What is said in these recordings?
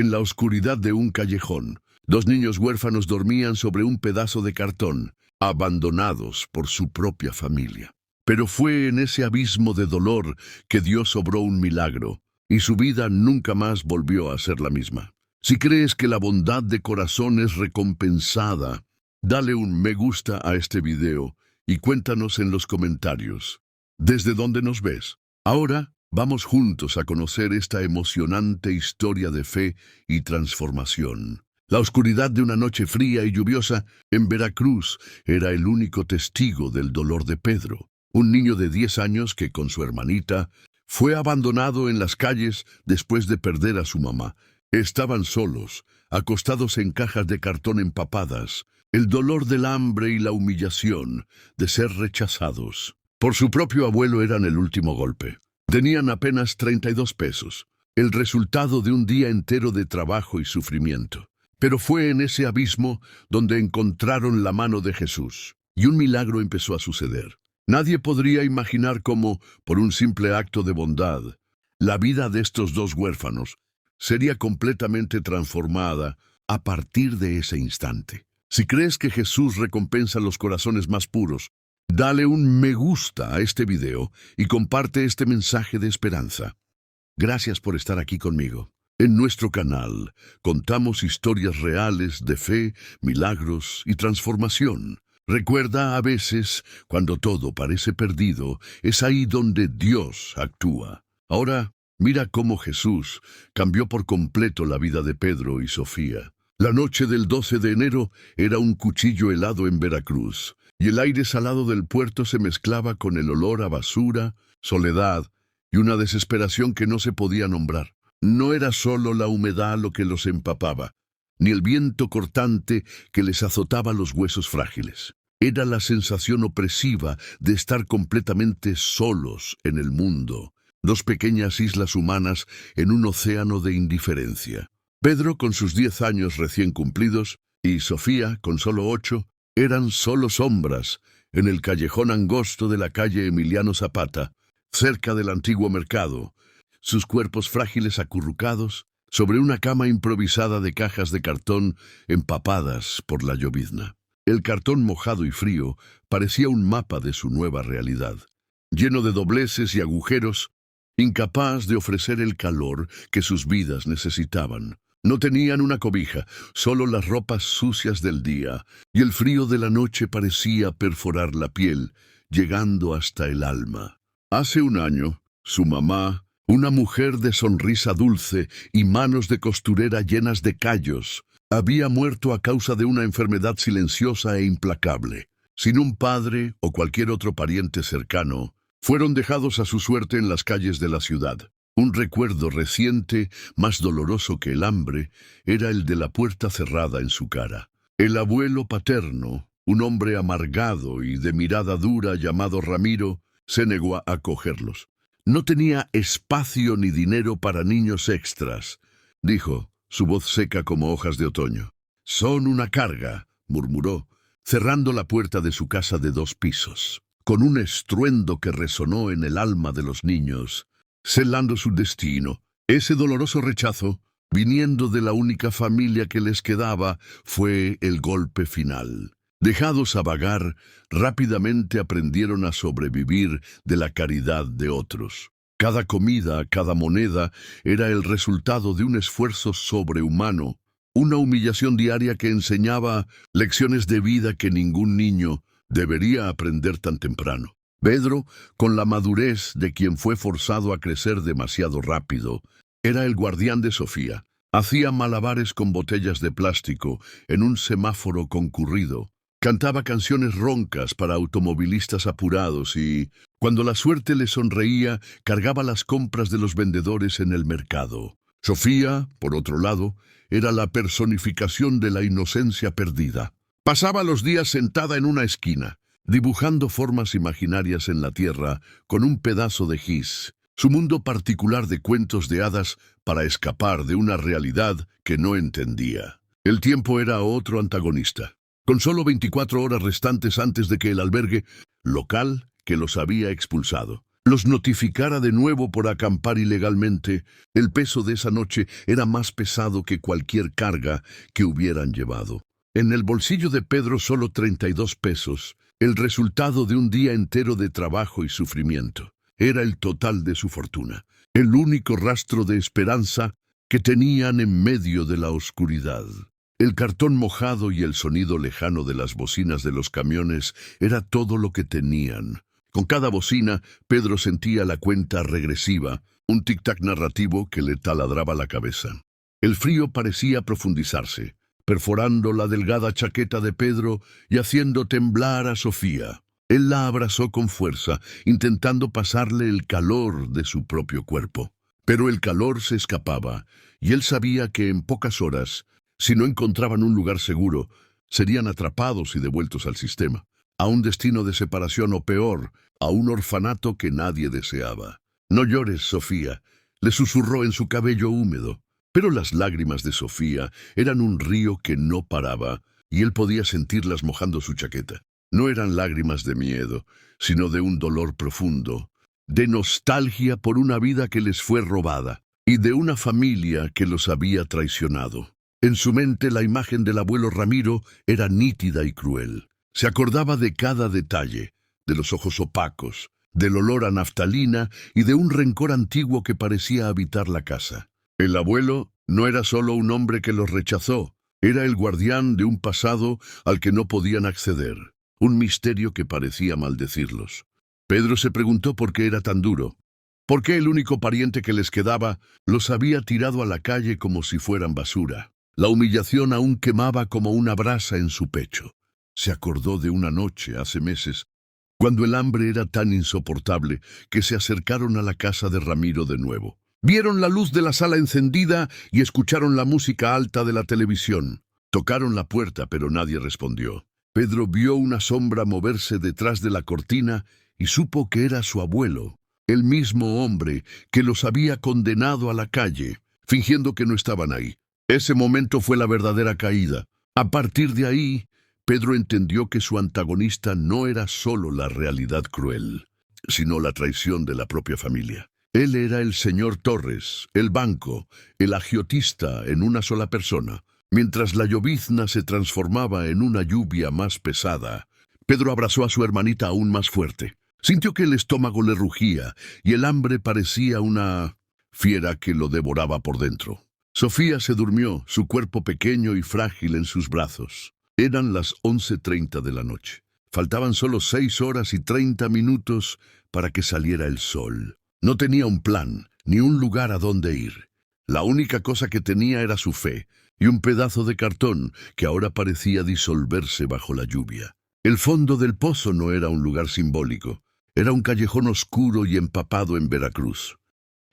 En la oscuridad de un callejón, dos niños huérfanos dormían sobre un pedazo de cartón, abandonados por su propia familia. Pero fue en ese abismo de dolor que Dios obró un milagro, y su vida nunca más volvió a ser la misma. Si crees que la bondad de corazón es recompensada, dale un me gusta a este video y cuéntanos en los comentarios desde dónde nos ves. Ahora vamos juntos a conocer esta emocionante historia de fe y transformación. La oscuridad de una noche fría y lluviosa en Veracruz era el único testigo del dolor de Pedro, un niño de 10 años que con su hermanita fue abandonado en las calles después de perder a su mamá. Estaban solos, acostados en cajas de cartón empapadas, el dolor del hambre y la humillación de ser rechazados por su propio abuelo eran el último golpe. Tenían apenas 32 pesos, el resultado de un día entero de trabajo y sufrimiento. Pero fue en ese abismo donde encontraron la mano de Jesús, y un milagro empezó a suceder. Nadie podría imaginar cómo, por un simple acto de bondad, la vida de estos dos huérfanos sería completamente transformada a partir de ese instante. Si crees que Jesús recompensa los corazones más puros, dale un me gusta a este video y comparte este mensaje de esperanza. Gracias por estar aquí conmigo. En nuestro canal contamos historias reales de fe, milagros y transformación. Recuerda, a veces, cuando todo parece perdido, es ahí donde Dios actúa. Ahora, mira cómo Jesús cambió por completo la vida de Pedro y Sofía. La noche del 12 de enero era un cuchillo helado en Veracruz, y el aire salado del puerto se mezclaba con el olor a basura, soledad y una desesperación que no se podía nombrar. No era solo la humedad lo que los empapaba, ni el viento cortante que les azotaba los huesos frágiles. Era la sensación opresiva de estar completamente solos en el mundo, dos pequeñas islas humanas en un océano de indiferencia. Pedro, con sus 10 años recién cumplidos, y Sofía, con solo 8, eran solo sombras en el callejón angosto de la calle Emiliano Zapata, cerca del antiguo mercado, sus cuerpos frágiles acurrucados sobre una cama improvisada de cajas de cartón empapadas por la llovizna. El cartón mojado y frío parecía un mapa de su nueva realidad, lleno de dobleces y agujeros, incapaz de ofrecer el calor que sus vidas necesitaban. No tenían una cobija, solo las ropas sucias del día, y el frío de la noche parecía perforar la piel, llegando hasta el alma. Hace un año, su mamá, una mujer de sonrisa dulce y manos de costurera llenas de callos, había muerto a causa de una enfermedad silenciosa e implacable. Sin un padre o cualquier otro pariente cercano, fueron dejados a su suerte en las calles de la ciudad. Un recuerdo reciente, más doloroso que el hambre, era el de la puerta cerrada en su cara. El abuelo paterno, un hombre amargado y de mirada dura llamado Ramiro, se negó a acogerlos. No tenía espacio ni dinero para niños extras, dijo, su voz seca como hojas de otoño. Son una carga, murmuró, cerrando la puerta de su casa de 2 pisos, con un estruendo que resonó en el alma de los niños, selando su destino. Ese doloroso rechazo, viniendo de la única familia que les quedaba, fue el golpe final. Dejados a vagar, rápidamente aprendieron a sobrevivir de la caridad de otros. Cada comida, cada moneda, era el resultado de un esfuerzo sobrehumano, una humillación diaria que enseñaba lecciones de vida que ningún niño debería aprender tan temprano. Pedro, con la madurez de quien fue forzado a crecer demasiado rápido, era el guardián de Sofía. Hacía malabares con botellas de plástico en un semáforo concurrido. Cantaba canciones roncas para automovilistas apurados y, cuando la suerte le sonreía, cargaba las compras de los vendedores en el mercado. Sofía, por otro lado, era la personificación de la inocencia perdida. Pasaba los días sentada en una esquina, dibujando formas imaginarias en la tierra con un pedazo de gis, su mundo particular de cuentos de hadas para escapar de una realidad que no entendía. El tiempo era otro antagonista. Con solo 24 horas restantes antes de que el albergue local que los había expulsado los notificara de nuevo por acampar ilegalmente, el peso de esa noche era más pesado que cualquier carga que hubieran llevado. En el bolsillo de Pedro solo 32 pesos, el resultado de un día entero de trabajo y sufrimiento. Era el total de su fortuna, el único rastro de esperanza que tenían en medio de la oscuridad. El cartón mojado y el sonido lejano de las bocinas de los camiones era todo lo que tenían. Con cada bocina, Pedro sentía la cuenta regresiva, un tic-tac narrativo que le taladraba la cabeza. El frío parecía profundizarse, perforando la delgada chaqueta de Pedro y haciendo temblar a Sofía. Él la abrazó con fuerza, intentando pasarle el calor de su propio cuerpo. Pero el calor se escapaba, y él sabía que en pocas horas, si no encontraban un lugar seguro, serían atrapados y devueltos al sistema, a un destino de separación o peor, a un orfanato que nadie deseaba. «No llores, Sofía», le susurró en su cabello húmedo. Pero las lágrimas de Sofía eran un río que no paraba, y él podía sentirlas mojando su chaqueta. No eran lágrimas de miedo, sino de un dolor profundo, de nostalgia por una vida que les fue robada, y de una familia que los había traicionado. En su mente la imagen del abuelo Ramiro era nítida y cruel. Se acordaba de cada detalle, de los ojos opacos, del olor a naftalina y de un rencor antiguo que parecía habitar la casa. El abuelo no era solo un hombre que los rechazó, era el guardián de un pasado al que no podían acceder, un misterio que parecía maldecirlos. Pedro se preguntó por qué era tan duro, por qué el único pariente que les quedaba los había tirado a la calle como si fueran basura. La humillación aún quemaba como una brasa en su pecho. Se acordó de una noche hace meses, cuando el hambre era tan insoportable que se acercaron a la casa de Ramiro de nuevo. Vieron la luz de la sala encendida y escucharon la música alta de la televisión. Tocaron la puerta, pero nadie respondió. Pedro vio una sombra moverse detrás de la cortina y supo que era su abuelo, el mismo hombre que los había condenado a la calle, fingiendo que no estaban ahí. Ese momento fue la verdadera caída. A partir de ahí, Pedro entendió que su antagonista no era solo la realidad cruel, sino la traición de la propia familia. Él era el señor Torres, el banco, el agiotista en una sola persona. Mientras la llovizna se transformaba en una lluvia más pesada, Pedro abrazó a su hermanita aún más fuerte. Sintió que el estómago le rugía y el hambre parecía una fiera que lo devoraba por dentro. Sofía se durmió, su cuerpo pequeño y frágil en sus brazos. Eran las 11:30 de la noche. Faltaban solo 6 horas y 30 minutos para que saliera el sol. No tenía un plan, ni un lugar a dónde ir. La única cosa que tenía era su fe, y un pedazo de cartón que ahora parecía disolverse bajo la lluvia. El fondo del pozo no era un lugar simbólico, era un callejón oscuro y empapado en Veracruz.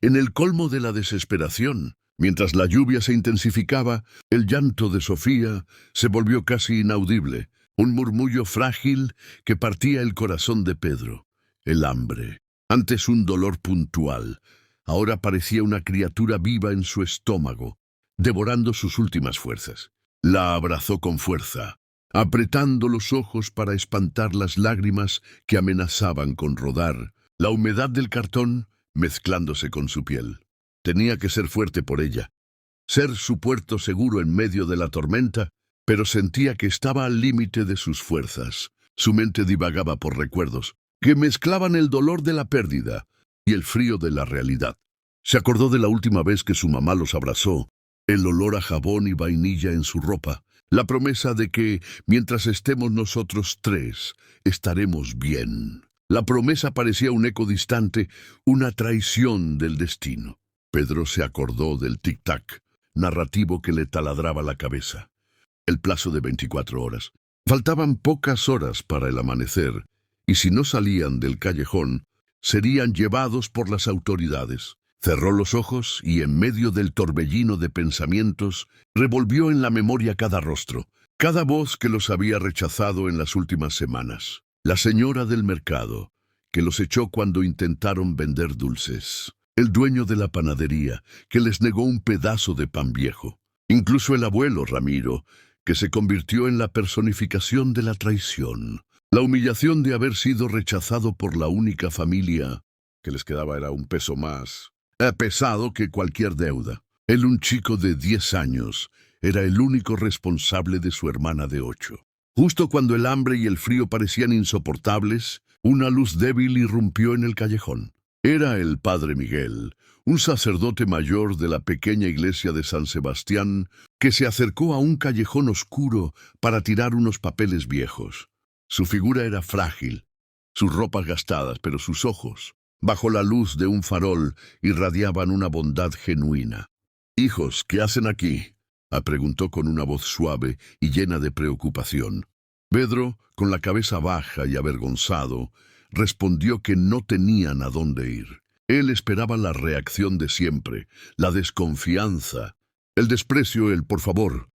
En el colmo de la desesperación, mientras la lluvia se intensificaba, el llanto de Sofía se volvió casi inaudible, un murmullo frágil que partía el corazón de Pedro. El hambre, antes un dolor puntual, ahora parecía una criatura viva en su estómago, devorando sus últimas fuerzas. La abrazó con fuerza, apretando los ojos para espantar las lágrimas que amenazaban con rodar, la humedad del cartón mezclándose con su piel. Tenía que ser fuerte por ella, ser su puerto seguro en medio de la tormenta, pero sentía que estaba al límite de sus fuerzas. Su mente divagaba por recuerdos que mezclaban el dolor de la pérdida y el frío de la realidad. Se acordó de la última vez que su mamá los abrazó, el olor a jabón y vainilla en su ropa, la promesa de que, mientras estemos nosotros tres, estaremos bien. La promesa parecía un eco distante, una traición del destino. Pedro se acordó del tic-tac, narrativo que le taladraba la cabeza. El plazo de 24 horas. Faltaban pocas horas para el amanecer, y si no salían del callejón, serían llevados por las autoridades. Cerró los ojos y en medio del torbellino de pensamientos, revolvió en la memoria cada rostro, cada voz que los había rechazado en las últimas semanas. La señora del mercado, que los echó cuando intentaron vender dulces. El dueño de la panadería, que les negó un pedazo de pan viejo. Incluso el abuelo Ramiro, que se convirtió en la personificación de la traición. La humillación de haber sido rechazado por la única familia que les quedaba era un peso más pesado que cualquier deuda. Él, un chico de 10 años, era el único responsable de su hermana de 8. Justo cuando el hambre y el frío parecían insoportables, una luz débil irrumpió en el callejón. Era el padre Miguel, un sacerdote mayor de la pequeña iglesia de San Sebastián, que se acercó a un callejón oscuro para tirar unos papeles viejos. Su figura era frágil, sus ropas gastadas, pero sus ojos, bajo la luz de un farol, irradiaban una bondad genuina. «Hijos, ¿qué hacen aquí?», preguntó con una voz suave y llena de preocupación. Pedro, con la cabeza baja y avergonzado, respondió que no tenían a dónde ir. Él esperaba la reacción de siempre, la desconfianza, el desprecio, el «por favor,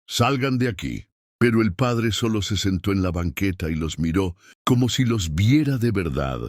salgan de aquí». Pero el padre solo se sentó en la banqueta y los miró como si los viera de verdad,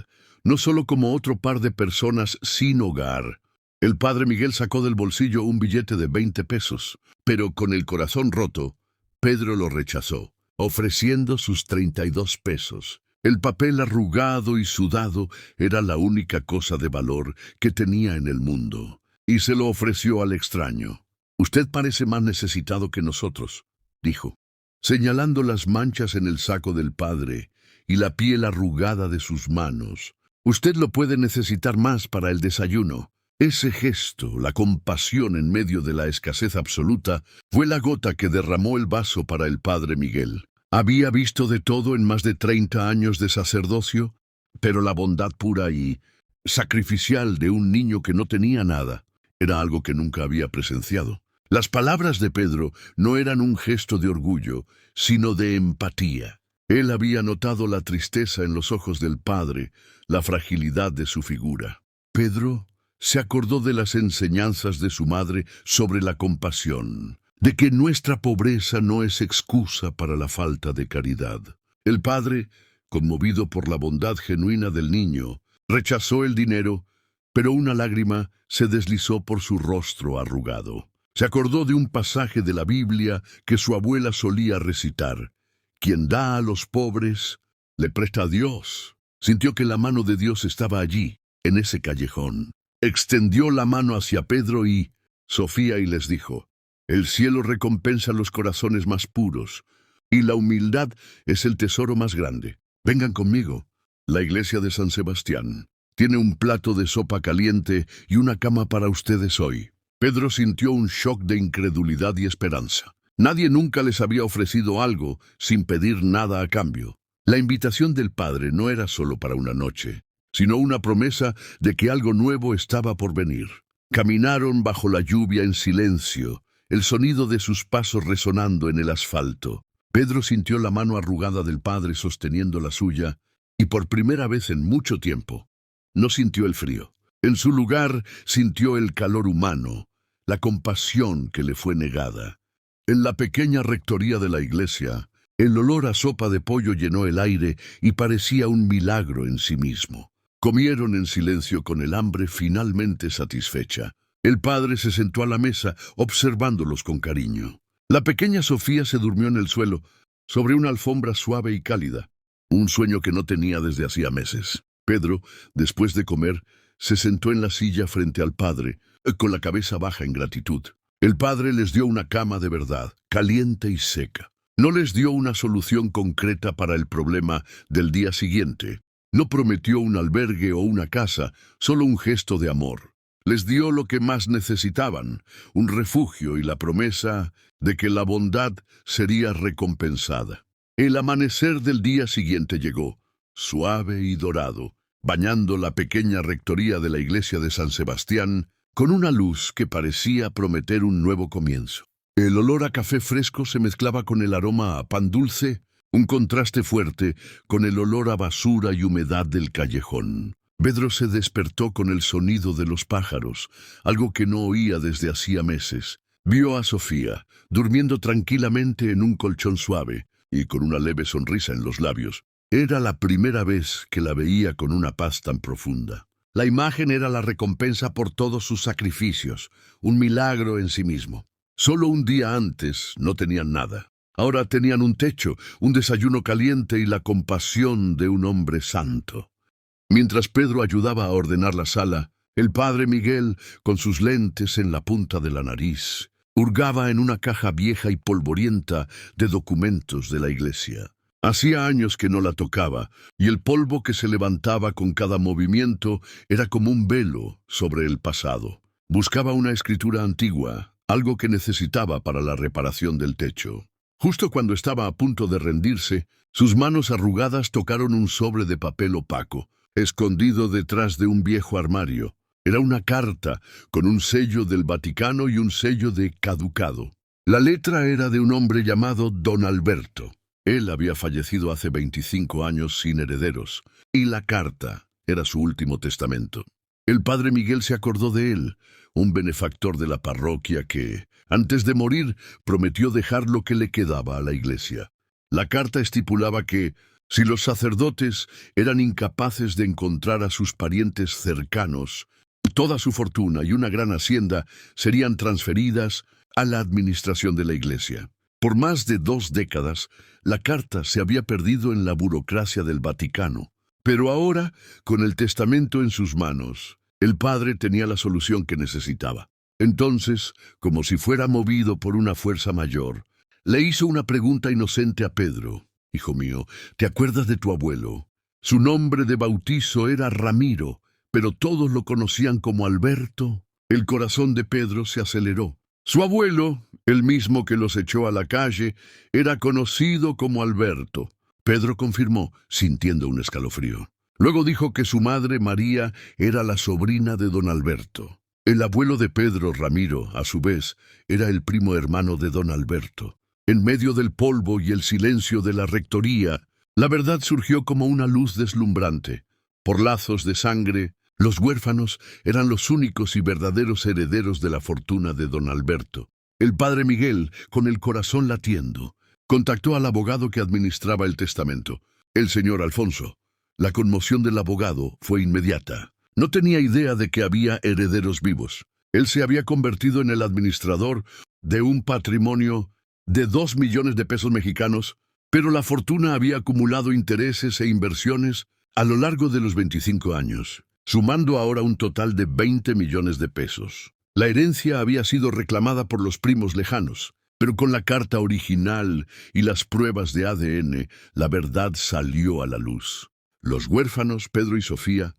no solo como otro par de personas sin hogar. El padre Miguel sacó del bolsillo un billete de 20 pesos, pero con el corazón roto, Pedro lo rechazó, ofreciendo sus 32 pesos. El papel arrugado y sudado era la única cosa de valor que tenía en el mundo, y se lo ofreció al extraño. «Usted parece más necesitado que nosotros», dijo, señalando las manchas en el saco del padre y la piel arrugada de sus manos. «Usted lo puede necesitar más para el desayuno». Ese gesto, la compasión en medio de la escasez absoluta, fue la gota que derramó el vaso para el padre Miguel. Había visto de todo en más de 30 años de sacerdocio, pero la bondad pura y sacrificial de un niño que no tenía nada era algo que nunca había presenciado. Las palabras de Pedro no eran un gesto de orgullo, sino de empatía. Él había notado la tristeza en los ojos del padre, la fragilidad de su figura. Pedro se acordó de las enseñanzas de su madre sobre la compasión, de que nuestra pobreza no es excusa para la falta de caridad. El padre, conmovido por la bondad genuina del niño, rechazó el dinero, pero una lágrima se deslizó por su rostro arrugado. Se acordó de un pasaje de la Biblia que su abuela solía recitar: «Quien da a los pobres, le presta a Dios». Sintió que la mano de Dios estaba allí, en ese callejón. Extendió la mano hacia Pedro y Sofía y les dijo: «El cielo recompensa los corazones más puros, y la humildad es el tesoro más grande. Vengan conmigo. La iglesia de San Sebastián tiene un plato de sopa caliente y una cama para ustedes hoy». Pedro sintió un shock de incredulidad y esperanza. Nadie nunca les había ofrecido algo sin pedir nada a cambio. La invitación del padre no era solo para una noche, sino una promesa de que algo nuevo estaba por venir. Caminaron bajo la lluvia en silencio, el sonido de sus pasos resonando en el asfalto. Pedro sintió la mano arrugada del padre sosteniendo la suya, y por primera vez en mucho tiempo, no sintió el frío. En su lugar sintió el calor humano, la compasión que le fue negada. En la pequeña rectoría de la iglesia, el olor a sopa de pollo llenó el aire y parecía un milagro en sí mismo. Comieron en silencio con el hambre finalmente satisfecha. El padre se sentó a la mesa, observándolos con cariño. La pequeña Sofía se durmió en el suelo, sobre una alfombra suave y cálida, un sueño que no tenía desde hacía meses. Pedro, después de comer, se sentó en la silla frente al padre, con la cabeza baja en gratitud. El padre les dio una cama de verdad, caliente y seca. No les dio una solución concreta para el problema del día siguiente. No prometió un albergue o una casa, solo un gesto de amor. Les dio lo que más necesitaban, un refugio y la promesa de que la bondad sería recompensada. El amanecer del día siguiente llegó, suave y dorado, bañando la pequeña rectoría de la iglesia de San Sebastián, con una luz que parecía prometer un nuevo comienzo. El olor a café fresco se mezclaba con el aroma a pan dulce, un contraste fuerte con el olor a basura y humedad del callejón. Pedro se despertó con el sonido de los pájaros, algo que no oía desde hacía meses. Vio a Sofía, durmiendo tranquilamente en un colchón suave y con una leve sonrisa en los labios. Era la primera vez que la veía con una paz tan profunda. La imagen era la recompensa por todos sus sacrificios, un milagro en sí mismo. Solo un día antes no tenían nada. Ahora tenían un techo, un desayuno caliente y la compasión de un hombre santo. Mientras Pedro ayudaba a ordenar la sala, el padre Miguel, con sus lentes en la punta de la nariz, hurgaba en una caja vieja y polvorienta de documentos de la iglesia. Hacía años que no la tocaba, y el polvo que se levantaba con cada movimiento era como un velo sobre el pasado. Buscaba una escritura antigua, algo que necesitaba para la reparación del techo. Justo cuando estaba a punto de rendirse, sus manos arrugadas tocaron un sobre de papel opaco, escondido detrás de un viejo armario. Era una carta con un sello del Vaticano y un sello de caducado. La letra era de un hombre llamado Don Alberto. Él había fallecido hace 25 años sin herederos, y la carta era su último testamento. El padre Miguel se acordó de él, un benefactor de la parroquia que, antes de morir, prometió dejar lo que le quedaba a la iglesia. La carta estipulaba que, si los sacerdotes eran incapaces de encontrar a sus parientes cercanos, toda su fortuna y una gran hacienda serían transferidas a la administración de la iglesia. Por más de 2 décadas, la carta se había perdido en la burocracia del Vaticano. Pero ahora, con el testamento en sus manos, el padre tenía la solución que necesitaba. Entonces, como si fuera movido por una fuerza mayor, le hizo una pregunta inocente a Pedro. «Hijo mío, ¿te acuerdas de tu abuelo? Su nombre de bautizo era Ramiro, pero todos lo conocían como Alberto». El corazón de Pedro se aceleró. Su abuelo, el mismo que los echó a la calle, era conocido como Alberto. Pedro confirmó, sintiendo un escalofrío. Luego dijo que su madre, María, era la sobrina de don Alberto. El abuelo de Pedro, Ramiro, a su vez, era el primo hermano de don Alberto. En medio del polvo y el silencio de la rectoría, la verdad surgió como una luz deslumbrante. Por lazos de sangre, los huérfanos eran los únicos y verdaderos herederos de la fortuna de don Alberto. El padre Miguel, con el corazón latiendo, contactó al abogado que administraba el testamento, el señor Alfonso. La conmoción del abogado fue inmediata. No tenía idea de que había herederos vivos. Él se había convertido en el administrador de un patrimonio de 2 millones de pesos mexicanos, pero la fortuna había acumulado intereses e inversiones a lo largo de los 25 años, sumando ahora un total de 20 millones de pesos. La herencia había sido reclamada por los primos lejanos, pero con la carta original y las pruebas de ADN, la verdad salió a la luz. Los huérfanos, Pedro y Sofía,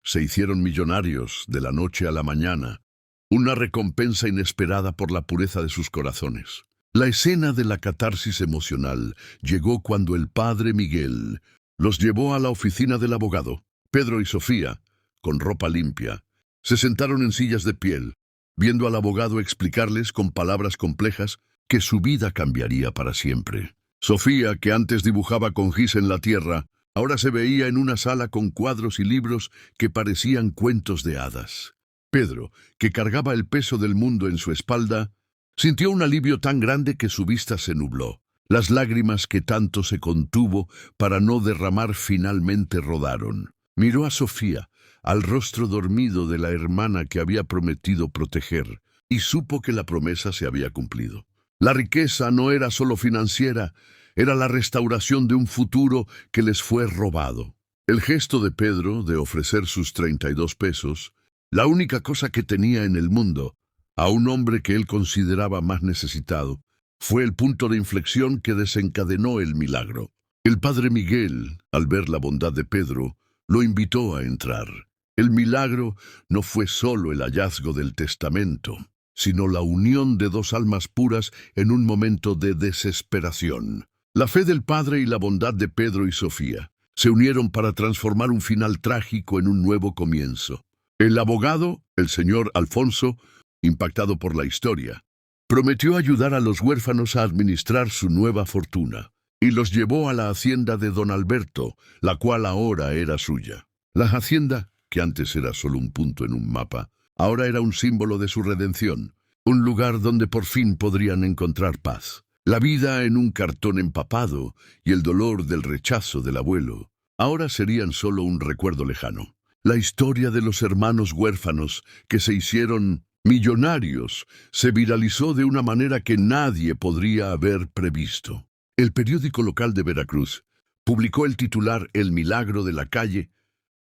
se hicieron millonarios de la noche a la mañana, una recompensa inesperada por la pureza de sus corazones. La escena de la catarsis emocional llegó cuando el padre Miguel los llevó a la oficina del abogado. Pedro y Sofía, con ropa limpia, se sentaron en sillas de piel, viendo al abogado explicarles con palabras complejas que su vida cambiaría para siempre. Sofía, que antes dibujaba con gis en la tierra, ahora se veía en una sala con cuadros y libros que parecían cuentos de hadas. Pedro, que cargaba el peso del mundo en su espalda, sintió un alivio tan grande que su vista se nubló. Las lágrimas que tanto se contuvo para no derramar finalmente rodaron. Miró a Sofía, al rostro dormido de la hermana que había prometido proteger, y supo que la promesa se había cumplido. La riqueza no era solo financiera, era la restauración de un futuro que les fue robado. El gesto de Pedro de ofrecer sus 32 pesos, la única cosa que tenía en el mundo, a un hombre que él consideraba más necesitado, fue el punto de inflexión que desencadenó el milagro. El padre Miguel, al ver la bondad de Pedro, lo invitó a entrar. El milagro no fue solo el hallazgo del testamento, sino la unión de 2 almas puras en un momento de desesperación. La fe del padre y la bondad de Pedro y Sofía se unieron para transformar un final trágico en un nuevo comienzo. El abogado, el señor Alfonso, impactado por la historia, prometió ayudar a los huérfanos a administrar su nueva fortuna, y los llevó a la hacienda de don Alberto, la cual ahora era suya. La hacienda, que antes era solo un punto en un mapa, ahora era un símbolo de su redención, un lugar donde por fin podrían encontrar paz. La vida en un cartón empapado y el dolor del rechazo del abuelo ahora serían solo un recuerdo lejano. La historia de los hermanos huérfanos que se hicieron millonarios se viralizó de una manera que nadie podría haber previsto. El periódico local de Veracruz publicó el titular «El milagro de la calle»,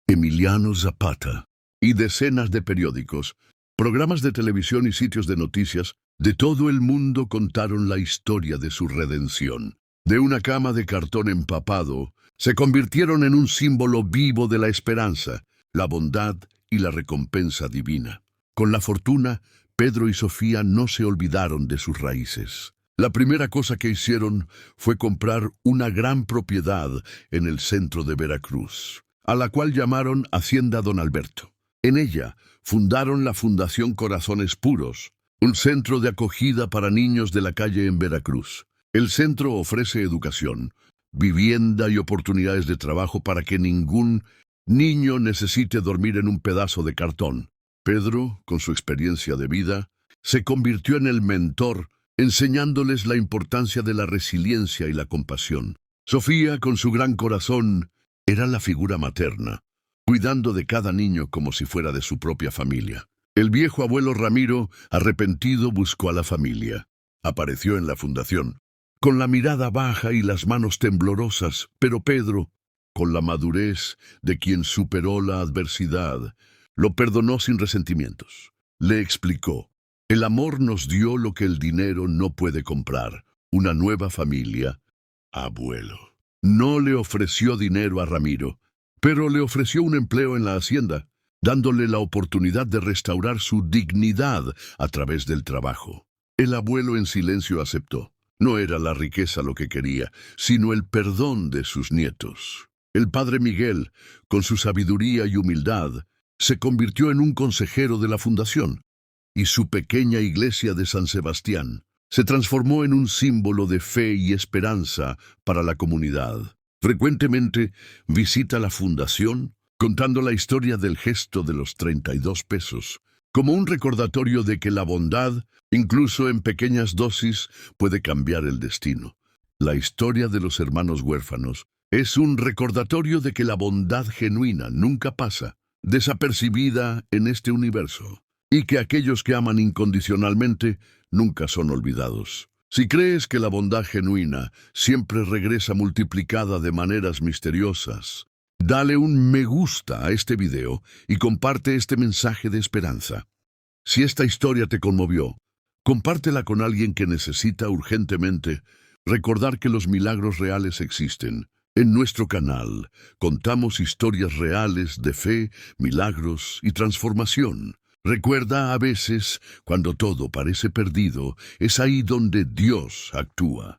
Emiliano Zapata y decenas de periódicos, programas de televisión y sitios de noticias de todo el mundo contaron la historia de su redención. De una cama de cartón empapado, se convirtieron en un símbolo vivo de la esperanza, la bondad y la recompensa divina. Con la fortuna, Pedro y Sofía no se olvidaron de sus raíces. La primera cosa que hicieron fue comprar una gran propiedad en el centro de Veracruz, a la cual llamaron Hacienda Don Alberto. En ella fundaron la Fundación Corazones Puros, un centro de acogida para niños de la calle en Veracruz. El centro ofrece educación, vivienda y oportunidades de trabajo para que ningún niño necesite dormir en un pedazo de cartón. Pedro, con su experiencia de vida, se convirtió en el mentor, enseñándoles la importancia de la resiliencia y la compasión. Sofía, con su gran corazón, era la figura materna, cuidando de cada niño como si fuera de su propia familia. El viejo abuelo Ramiro, arrepentido, buscó a la familia. Apareció en la fundación, con la mirada baja y las manos temblorosas, pero Pedro, con la madurez de quien superó la adversidad, lo perdonó sin resentimientos. Le explicó: el amor nos dio lo que el dinero no puede comprar, una nueva familia. Abuelo. No le ofreció dinero a Ramiro, pero le ofreció un empleo en la hacienda, dándole la oportunidad de restaurar su dignidad a través del trabajo. El abuelo en silencio aceptó. No era la riqueza lo que quería, sino el perdón de sus nietos. El padre Miguel, con su sabiduría y humildad, se convirtió en un consejero de la fundación, y su pequeña iglesia de San Sebastián se transformó en un símbolo de fe y esperanza para la comunidad. Frecuentemente visita la fundación contando la historia del gesto de los 32 pesos, como un recordatorio de que la bondad, incluso en pequeñas dosis, puede cambiar el destino. La historia de los hermanos huérfanos es un recordatorio de que la bondad genuina nunca pasa desapercibida en este universo, y que aquellos que aman incondicionalmente nunca son olvidados. Si crees que la bondad genuina siempre regresa multiplicada de maneras misteriosas, dale un me gusta a este video y comparte este mensaje de esperanza. Si esta historia te conmovió, compártela con alguien que necesita urgentemente recordar que los milagros reales existen. En nuestro canal contamos historias reales de fe, milagros y transformación. Recuerda, a veces, cuando todo parece perdido, es ahí donde Dios actúa.